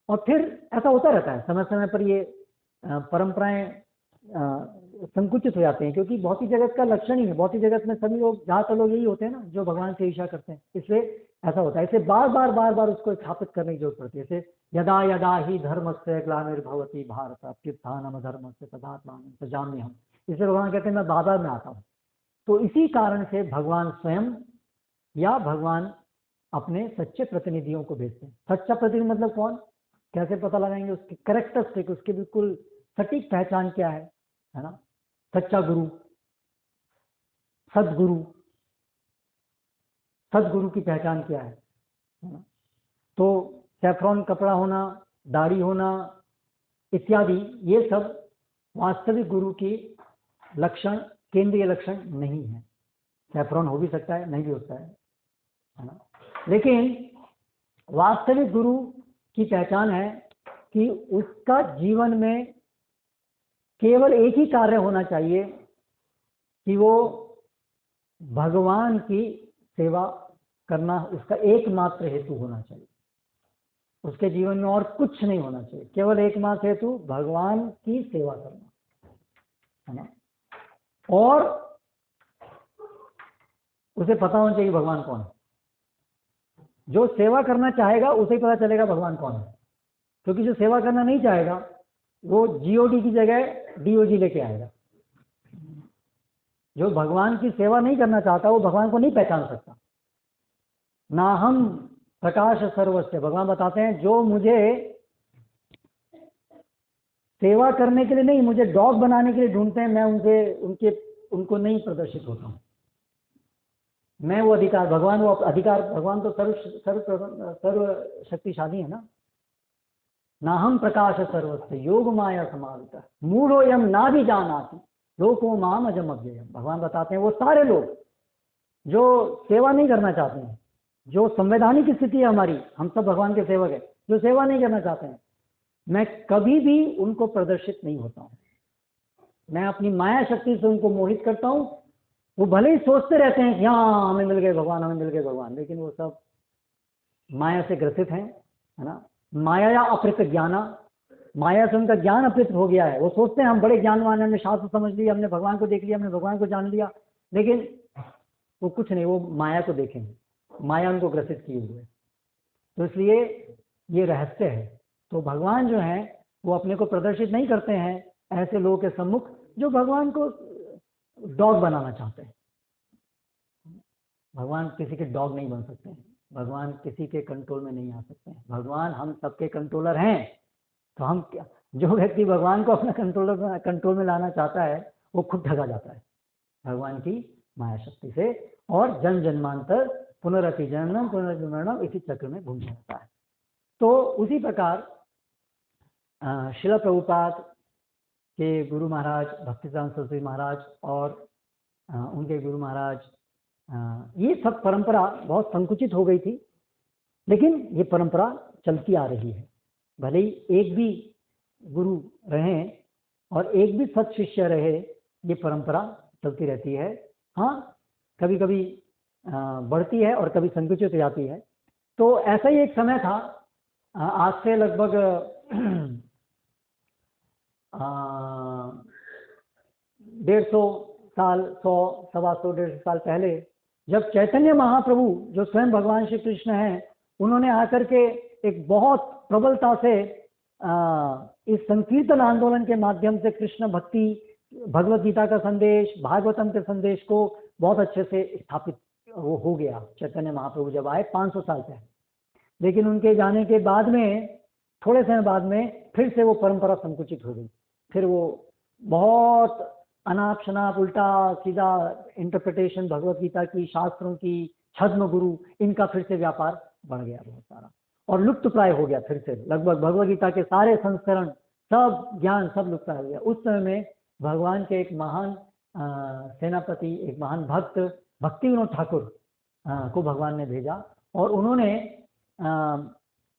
और फिर ऐसा होता रहता है, समय समय पर ये परंपराएं संकुचित हो जाते हैं, क्योंकि भौतिक जगत का लक्षण ही है, भौतिक जगत में सभी लोग, ज़्यादातर लोग यही होते हैं ना जो भगवान से ईर्ष्या करते हैं, इसलिए ऐसा होता है। इसे बार बार उसको स्थापित करने की जरूरत पड़ती है। जैसे यदा यदा ही धर्मस्य ग्लानिर्भवति भारत अभ्युत्थानम धर्मस्य तदात्मानं सृजाम्यहम्, इसलिए भगवान कहते हैं मैं बार में आता हूँ। तो इसी कारण से भगवान स्वयं या भगवान अपने सच्चे प्रतिनिधियों को भेजते हैं। सच्चा प्रतिनिधि मतलब कौन, कैसे पता लगाएंगे उसकी कैरेक्टरिस्टिक, उसकी बिल्कुल सटीक पहचान क्या है ना। सच्चा गुरु, सदगुरु, सदगुरु की पहचान क्या है ना। तो सैफ्रॉन कपड़ा होना, दाढ़ी होना इत्यादि, ये सब वास्तविक गुरु की लक्षण, केंद्रीय लक्षण नहीं है। सैफ्रॉन हो भी सकता है, नहीं भी होता है ना। लेकिन वास्तविक गुरु की पहचान है कि उसका जीवन में केवल एक ही कार्य होना चाहिए कि वो भगवान की सेवा करना उसका एकमात्र हेतु होना चाहिए। उसके जीवन में और कुछ नहीं होना चाहिए, केवल एकमात्र हेतु भगवान की सेवा करना है ना। और उसे पता होना चाहिए भगवान कौन है। जो सेवा करना चाहेगा उसे ही पता चलेगा भगवान कौन है, क्योंकि जो सेवा करना नहीं चाहेगा वो जीओडी की जगह डीओजी लेके आएगा। जो भगवान की सेवा नहीं करना चाहता वो भगवान को नहीं पहचान सकता। ना हम प्रकाश सर्वस्य, भगवान बताते हैं जो मुझे सेवा करने के लिए नहीं, मुझे डॉग बनाने के लिए ढूंढते हैं, मैं उनको नहीं प्रदर्शित होता हूँ। मैं वो अधिकार, भगवान वो अधिकार, भगवान तो सर्व शक्तिशाली है ना हम प्रकाश सर्वस्य योग माया समाविता मूढ़ो यम ना भी जानाति लोको माम अजम अव्ययम। भगवान बताते हैं वो सारे लोग जो सेवा नहीं करना चाहते हैं, जो संवैधानिक स्थिति है हमारी, हम सब भगवान के सेवक हैं, जो सेवा नहीं करना चाहते हैं, मैं कभी भी उनको प्रदर्शित नहीं होता हूँ। मैं अपनी माया शक्ति से उनको मोहित करता हूँ। वो भले ही सोचते रहते हैं कि हाँ हमें मिल गए भगवान, हमें मिल गए भगवान, लेकिन वो सब माया से ग्रसित हैं, है ना। माया या अप्रत ज्ञाना, माया से उनका ज्ञान अप्रत हो गया है। वो सोचते हैं हम बड़े ज्ञानवान हैं, हमने शास्त्र समझ लिया, हमने भगवान को देख लिया, हमने भगवान को जान लिया, लेकिन वो कुछ नहीं, वो माया को देखेंगे, माया उनको ग्रसित किए हुए। तो इसलिए ये रहस्य है। तो भगवान जो है वो अपने को प्रदर्शित नहीं करते हैं ऐसे लोगों के सम्मुख जो भगवान को डॉग बनाना चाहते हैं। भगवान किसी के डॉग नहीं बन सकते हैं, भगवान किसी के कंट्रोल में नहीं आ सकते हैं। भगवान हम सबके कंट्रोलर हैं। तो हम क्या, जो व्यक्ति भगवान को अपना कंट्रोल में लाना चाहता है वो खुद ठगा जाता है भगवान की माया शक्ति से, और जन जन्मांतर पुनरपि जननम पुनरपि मरणम इसी चक्र में घूम जाता है। तो उसी प्रकार श्रील प्रभुपाद के गुरु महाराज भक्तिसिद्धांत सरस्वती महाराज और उनके गुरु महाराज, ये सब परंपरा बहुत संकुचित हो गई थी, लेकिन ये परंपरा चलती आ रही है। भले ही एक भी गुरु रहे और एक भी सत शिष्य रहे, ये परंपरा चलती रहती है। हाँ, कभी कभी बढ़ती है और कभी संकुचित हो जाती है। तो ऐसा ही एक समय था, आज से लगभग 150 साल, 100, 125, 150 साल पहले, जब चैतन्य महाप्रभु जो स्वयं भगवान श्री कृष्ण हैं, उन्होंने आकर के एक बहुत प्रबलता से इस संकीर्तन आंदोलन के माध्यम से कृष्ण भक्ति, भगवत गीता का संदेश, भागवतम के संदेश को बहुत अच्छे से स्थापित हो गया। चैतन्य महाप्रभु जब आए 500 साल पहले, लेकिन उनके जाने के बाद में थोड़े समय बाद में फिर से वो परंपरा संकुचित हो गई। फिर वो बहुत अनाप शनाप उल्टा सीधा इंटरप्रिटेशन भगवत गीता की, शास्त्रों की, छद्म गुरु, इनका फिर से व्यापार बढ़ गया बहुत सारा, और लुप्त प्राय हो गया। फिर से लगभग भगवत गीता के सारे संस्करण सब ज्ञान सब लुप्त हो गया। उस समय में भगवान के एक महान सेनापति, एक महान भक्त भक्ति विनोद ठाकुर को भगवान ने भेजा, और उन्होंने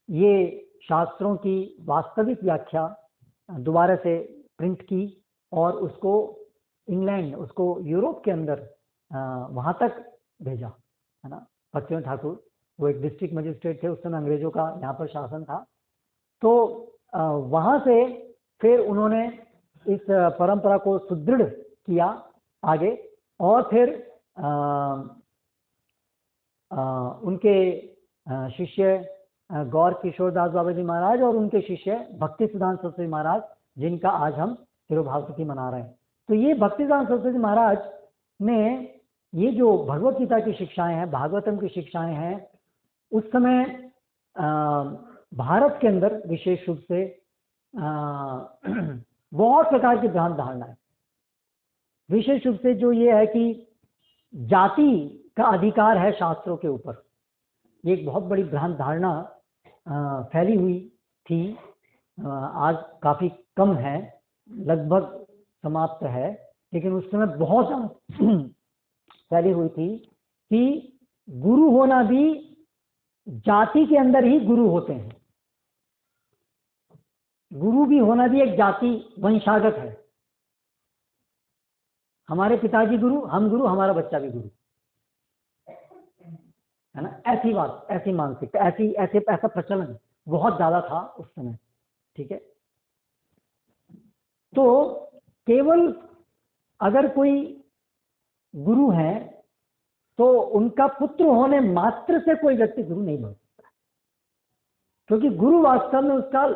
ये शास्त्रों की वास्तविक व्याख्या दोबारा से प्रिंट की और उसको इंग्लैंड, उसको यूरोप के अंदर वहाँ तक भेजा, है ना। भक्ति विनोद ठाकुर वो एक डिस्ट्रिक्ट मजिस्ट्रेट थे, उस समय अंग्रेजों का यहाँ पर शासन था। तो वहाँ से फिर उन्होंने इस परंपरा को सुदृढ़ किया आगे, और फिर उनके शिष्य गौर किशोर दास बाबा जी महाराज और उनके शिष्य भक्ति सिद्धांत सरस्वती महाराज, जिनका आज हम तिरुभाव तिथि मना रहे हैं। तो ये भक्ति सिद्धांत सरस्वती महाराज ने ये जो भगवत गीता की शिक्षाएं हैं, भागवतम की शिक्षाएं हैं, उस समय भारत के अंदर विशेष रूप से बहुत प्रकार की भ्रांत धारणाएं, विशेष रूप से जो ये है कि जाति का अधिकार है शास्त्रों के ऊपर, ये एक बहुत बड़ी भ्रांत धारणा फैली हुई थी। आज काफ़ी कम है, लगभग समाप्त है, लेकिन उस समय बहुत ज़्यादा फैली हुई थी कि गुरु होना भी जाति के अंदर ही गुरु होते हैं। गुरु भी होना भी एक जाति वंशागत है। हमारे पिताजी गुरु, हम गुरु, हमारा बच्चा भी गुरु, है ना। ऐसी बात, ऐसी मानसिकता, ऐसा प्रचलन बहुत ज्यादा था उस समय, ठीक है। तो केवल अगर कोई गुरु है तो उनका पुत्र होने मात्र से कोई व्यक्ति गुरु नहीं बन सकता, क्योंकि गुरु वास्तव में उसका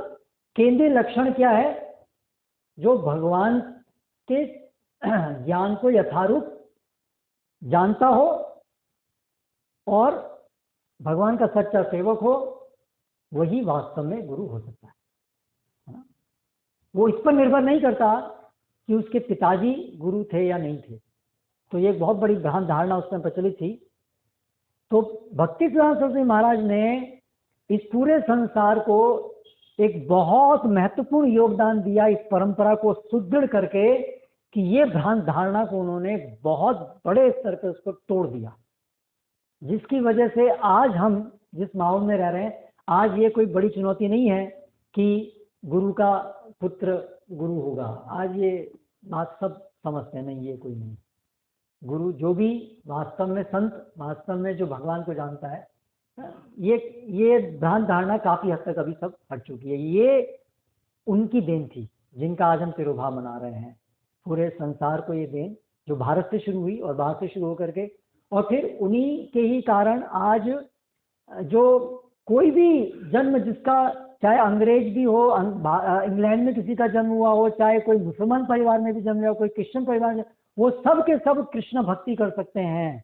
केंद्रीय लक्षण क्या है, जो भगवान के ज्ञान को यथारूप जानता हो और भगवान का सच्चा सेवक हो, वही वास्तव में गुरु हो सकता है ना। वो इस पर निर्भर नहीं करता कि उसके पिताजी गुरु थे या नहीं थे। तो ये एक बहुत बड़ी भ्रांत धारणा उसमें प्रचलित थी। तो भक्ति सिद्धांत सरस्वती महाराज ने इस पूरे संसार को एक बहुत महत्वपूर्ण योगदान दिया, इस परंपरा को सुदृढ़ करके, कि ये भ्रांत धारणा को उन्होंने बहुत बड़े स्तर पर उसको तोड़ दिया, जिसकी वजह से आज हम जिस माहौल में रह रहे हैं, आज ये कोई बड़ी चुनौती नहीं है कि गुरु का पुत्र गुरु होगा। आज ये बात सब समझते हैं, नहीं ये कोई नहीं। गुरु जो भी वास्तव में संत, वास्तव में जो भगवान को जानता है, ये भ्रांत धारणा काफी हद तक अभी सब हट चुकी है। ये उनकी देन थी जिनका आज हम तिरुभाव मना रहे हैं। पूरे संसार को ये देन, जो भारत से शुरू हुई और बाहर से शुरू होकर के, और फिर उन्हीं के ही कारण आज जो कोई भी जन्म जिसका, चाहे अंग्रेज भी हो, इंग्लैंड में किसी का जन्म हुआ हो, चाहे कोई मुसलमान परिवार में भी जन्म हुआ हो, कोई क्रिश्चियन परिवार में, वो सब के सब कृष्ण भक्ति कर सकते हैं,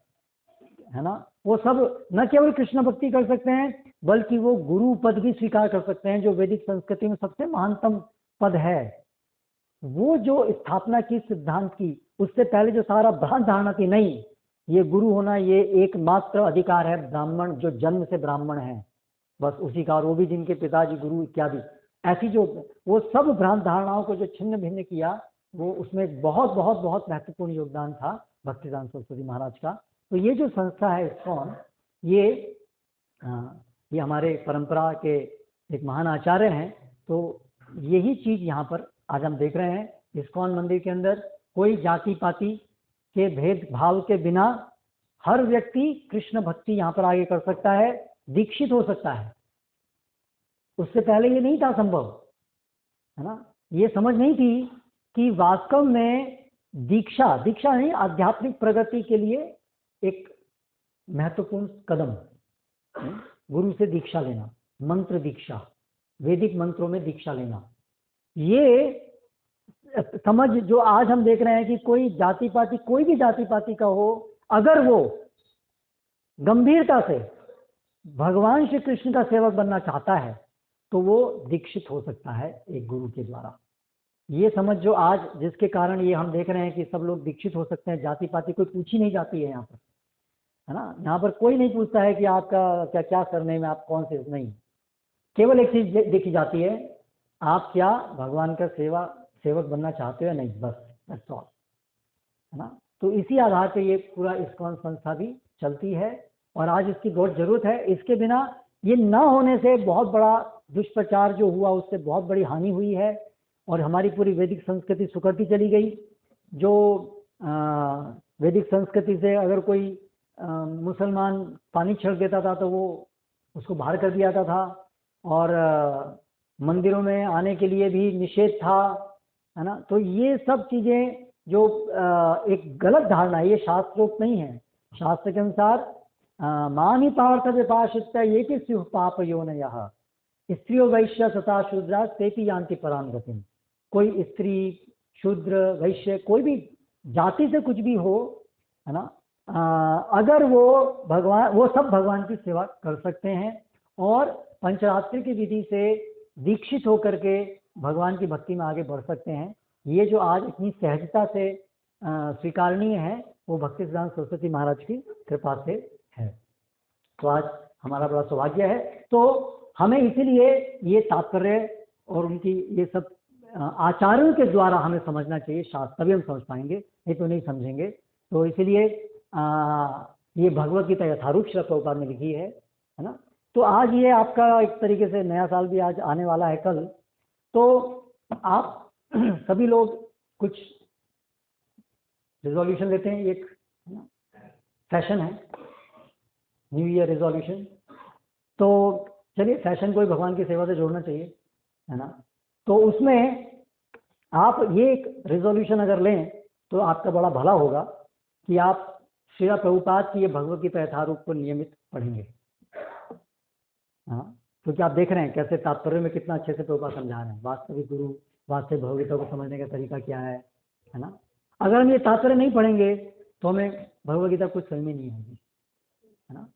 है ना। वो सब न केवल कृष्ण भक्ति कर सकते हैं, बल्कि वो गुरु पद भी स्वीकार कर सकते हैं, जो वैदिक संस्कृति में सबसे महानतम पद है। वो जो स्थापना की सिद्धांत की, उससे पहले जो सारा भ्रांत धारणा थी, नहीं ये गुरु होना ये एकमात्र अधिकार है ब्राह्मण, जो जन्म से ब्राह्मण है, बस उसी का, और वो भी जिनके पिताजी गुरु इत्यादि, ऐसी जो वो सब भ्रांत धारणाओं को जो छिन्न भिन्न किया, वो उसमें एक बहुत बहुत बहुत महत्वपूर्ण योगदान था भक्ति सिद्धांत सरस्वती महाराज का। तो ये जो संस्था है इस्कॉन, ये हमारे परंपरा के एक महान आचार्य हैं। तो यही चीज यहाँ पर आज हम देख रहे हैं। इस्कॉन मंदिर के अंदर कोई जाति पाति के भेदभाव के बिना हर व्यक्ति कृष्ण भक्ति यहाँ पर आगे कर सकता है, दीक्षित हो सकता है। उससे पहले ये नहीं था संभव, है ना। ये समझ नहीं थी कि वास्तव में दीक्षा नहीं, आध्यात्मिक प्रगति के लिए एक महत्वपूर्ण कदम, गुरु से दीक्षा लेना, मंत्र दीक्षा, वैदिक मंत्रों में दीक्षा लेना। ये समझ जो आज हम देख रहे हैं कि कोई जाति पाति, कोई भी जाति पाति का हो, अगर वो गंभीरता से भगवान श्री कृष्ण का सेवक बनना चाहता है, तो वो दीक्षित हो सकता है एक गुरु के द्वारा। ये समझ जो आज, जिसके कारण ये हम देख रहे हैं कि सब लोग दीक्षित हो सकते हैं, जाति पाति कोई पूछी नहीं जाती है यहाँ पर, है ना। यहाँ पर कोई नहीं पूछता है कि आपका क्या सरनेम है, आप कौन से, नहीं। केवल एक चीज देखी जाती है आप क्या भगवान का सेवक बनना चाहते हो या नहीं, बस दैट्स ऑल, है ना। तो इसी आधार पे ये पूरा इस्कॉन संस्था भी चलती है और आज इसकी बहुत जरूरत है। इसके बिना ये न होने से बहुत बड़ा दुष्प्रचार जो हुआ उससे बहुत बड़ी हानि हुई है और हमारी पूरी वैदिक संस्कृति सुकड़ती चली गई। जो वैदिक संस्कृति से अगर कोई मुसलमान पानी छिड़क देता था तो वो उसको बाहर कर दिया जाता था और मंदिरों में आने के लिए भी निषेध था, है ना। तो ये सब चीज़ें जो एक गलत धारणा है, ये शास्त्रोक्त नहीं है। शास्त्र के अनुसार मानी पार्थ विपाशित ये कि स्युः पाप योनयः स्त्रियो वैश्य तथा शूद्रा तेपि यान्ति परां गतिम्। कोई स्त्री शूद्र वैश्य कोई भी जाति से कुछ भी हो, है ना, अगर वो सब भगवान की सेवा कर सकते हैं और पंचरात्रि की विधि से दीक्षित होकर के भगवान की भक्ति में आगे बढ़ सकते हैं। ये जो आज इतनी सहजता से स्वीकारनीय है वो भक्ति सिद्धांत सरस्वती महाराज की कृपा से है। तो आज हमारा बड़ा सौभाग्य है। तो हमें इसीलिए ये तात्पर्य और उनकी ये सब आचार्यों के द्वारा हमें समझना चाहिए शास्त्र, तभी हम समझ पाएंगे, नहीं तो नहीं समझेंगे। तो इसीलिए ये भगवत गीता यथारूप श्रील प्रभुपाद ने लिखी है ना। तो आज ये आपका एक तरीके से नया साल भी आज आने वाला है कल, तो आप सभी लोग कुछ रिजोल्यूशन लेते हैं, एक फैशन है न्यू ईयर रिजोल्यूशन। तो चलिए फैशन को ही भगवान की सेवा से जोड़ना चाहिए, है ना। तो उसमें आप ये एक रिजोल्यूशन अगर लें तो आपका बड़ा भला होगा कि आप श्रील प्रभुपाद की ये भगवत गीता यथारूप को नियमित पढ़ेंगे। हाँ, क्योंकि आप देख रहे हैं कैसे तात्पर्य में कितना अच्छे से प्रभुपाद समझा रहे हैं, वास्तविक गुरु वास्तविक भगवत गीता को समझने का तरीका क्या है ना। अगर हम ये तात्पर्य नहीं पढ़ेंगे तो हमें भगवत गीता कुछ समझ में नहीं आएगी, है ना।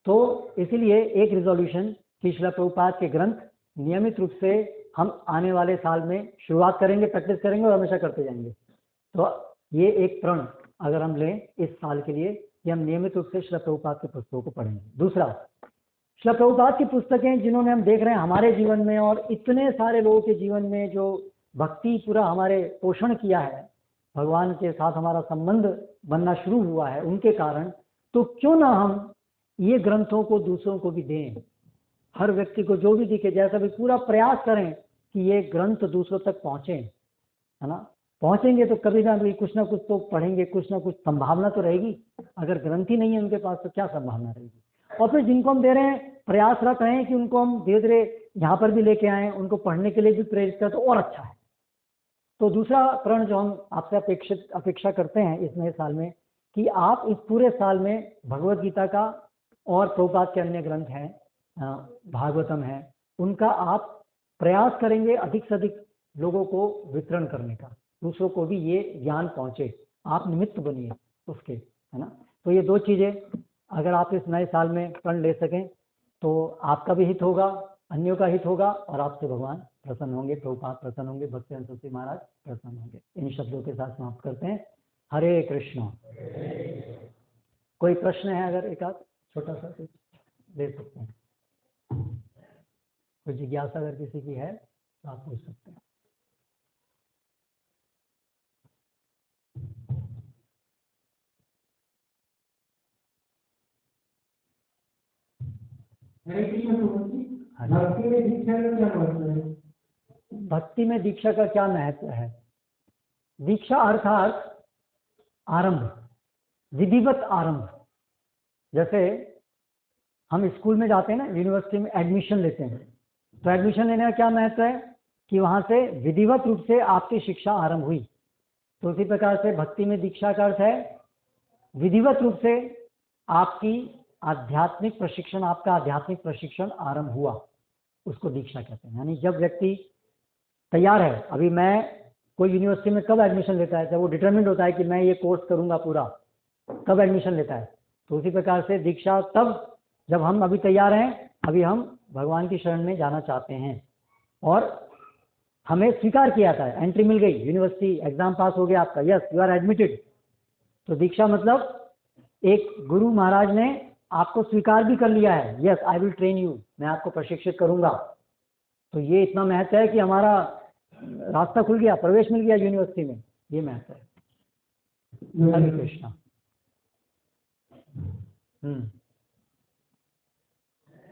तो इसीलिए एक रिजोल्यूशन कि श्रील प्रभुपाद के ग्रंथ नियमित रूप से हम आने वाले साल में शुरुआत करेंगे, प्रैक्टिस करेंगे और हमेशा करते जाएंगे। तो ये एक प्रण अगर हम लें इस साल के लिए कि हम नियमित रूप से श्रील प्रभुपाद के पुस्तकों को पढ़ेंगे। दूसरा, श्रील प्रभुपाद की पुस्तकें जिन्होंने हम देख रहे हैं हमारे जीवन में और इतने सारे लोगों के जीवन में जो भक्ति पूरा हमारे पोषण किया है, भगवान के साथ हमारा संबंध बनना शुरू हुआ है उनके कारण, तो क्यों ना हम ये ग्रंथों को दूसरों को भी दें। हर व्यक्ति को जो भी दिखे, जैसा भी पूरा प्रयास करें कि ये ग्रंथ दूसरों तक पहुँचे, है ना। पहुँचेंगे तो कभी ना कुछ तो पढ़ेंगे, कुछ ना कुछ संभावना तो रहेगी। अगर ग्रंथ ही नहीं है उनके पास तो क्या संभावना रहेगी। और फिर जिनको हम दे रहे हैं प्रयासरत हैं कि उनको हम धीरे धीरे यहाँ पर भी लेके आएँ, उनको पढ़ने के लिए भी प्रेरित करें तो और अच्छा है। तो दूसरा प्रण जो हम आपसे अपेक्षा करते हैं इस नए साल में कि आप इस पूरे साल में भगवत गीता का और प्रभुपाद के अन्य ग्रंथ हैं, भागवतम है, उनका आप प्रयास करेंगे अधिक से अधिक लोगों को वितरण करने का, दूसरों को भी ये ज्ञान पहुँचे, आप निमित्त बनिए उसके, है ना। तो ये दो चीज़ें अगर आप इस नए साल में प्रण ले सकें तो आपका भी हित होगा, अन्यों का हित होगा और आपसे भगवान प्रसन्न होंगे, प्रभुपाद प्रसन्न होंगे, भक्ति सरस्वती महाराज प्रसन्न होंगे। इन शब्दों के साथ समाप्त करते हैं। हरे कृष्ण। कोई प्रश्न है अगर एक आध छोटा सा कुछ ले सकते हैं, कोई जिज्ञासा अगर किसी की है तो आप पूछ सकते हैं।
भक्ति में दीक्षा का क्या महत्व है?
भक्ति में दीक्षा का क्या महत्व है? दीक्षा अर्थात आरंभ, विधिवत आरंभ। जैसे हम स्कूल में जाते हैं ना, यूनिवर्सिटी में एडमिशन लेते हैं, तो एडमिशन लेने का क्या महत्व है कि वहाँ से विधिवत रूप से आपकी शिक्षा आरंभ हुई। तो इसी प्रकार से भक्ति में दीक्षा का अर्थ है विधिवत रूप से आपकी आध्यात्मिक प्रशिक्षण आरंभ हुआ, उसको दीक्षा कहते हैं। यानी जब व्यक्ति तैयार है, अभी मैं कोई यूनिवर्सिटी में कब एडमिशन लेता है, जब वो डिटरमिन्ड होता है कि मैं ये कोर्स करूँगा पूरा, कब एडमिशन लेता है। तो उसी प्रकार से दीक्षा तब जब हम अभी तैयार हैं, अभी हम भगवान की शरण में जाना चाहते हैं और हमें स्वीकार किया था, एंट्री मिल गई, यूनिवर्सिटी एग्जाम पास हो गया आपका, यस यू आर एडमिटेड। तो दीक्षा मतलब एक गुरु महाराज ने आपको स्वीकार भी कर लिया है, yes I will train you, मैं आपको प्रशिक्षित करूंगा। तो ये इतना महत्व है कि हमारा रास्ता खुल गया, प्रवेश मिल गया यूनिवर्सिटी में, ये महत्व है। हरे कृष्णा।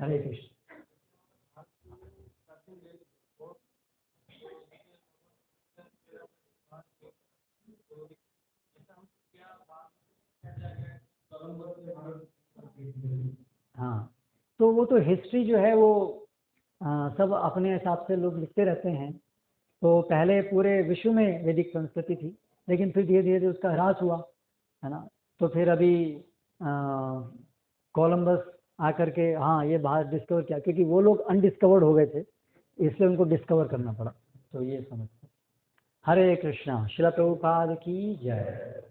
हरे कृष्ण। हाँ, तो वो तो हिस्ट्री जो है वो सब अपने हिसाब से लोग लिखते रहते हैं। तो पहले पूरे विश्व में वैदिक संस्कृति थी, लेकिन फिर धीरे धीरे उसका ह्रास हुआ, है ना। तो फिर अभी कोलंबस आकर के हाँ ये बाहर डिस्कवर किया, क्योंकि वो लोग अनडिस्कवर्ड हो गए थे, इसलिए उनको डिस्कवर करना पड़ा। तो ये समझते। हरे कृष्णा। श्रील प्रभुपाद की जय।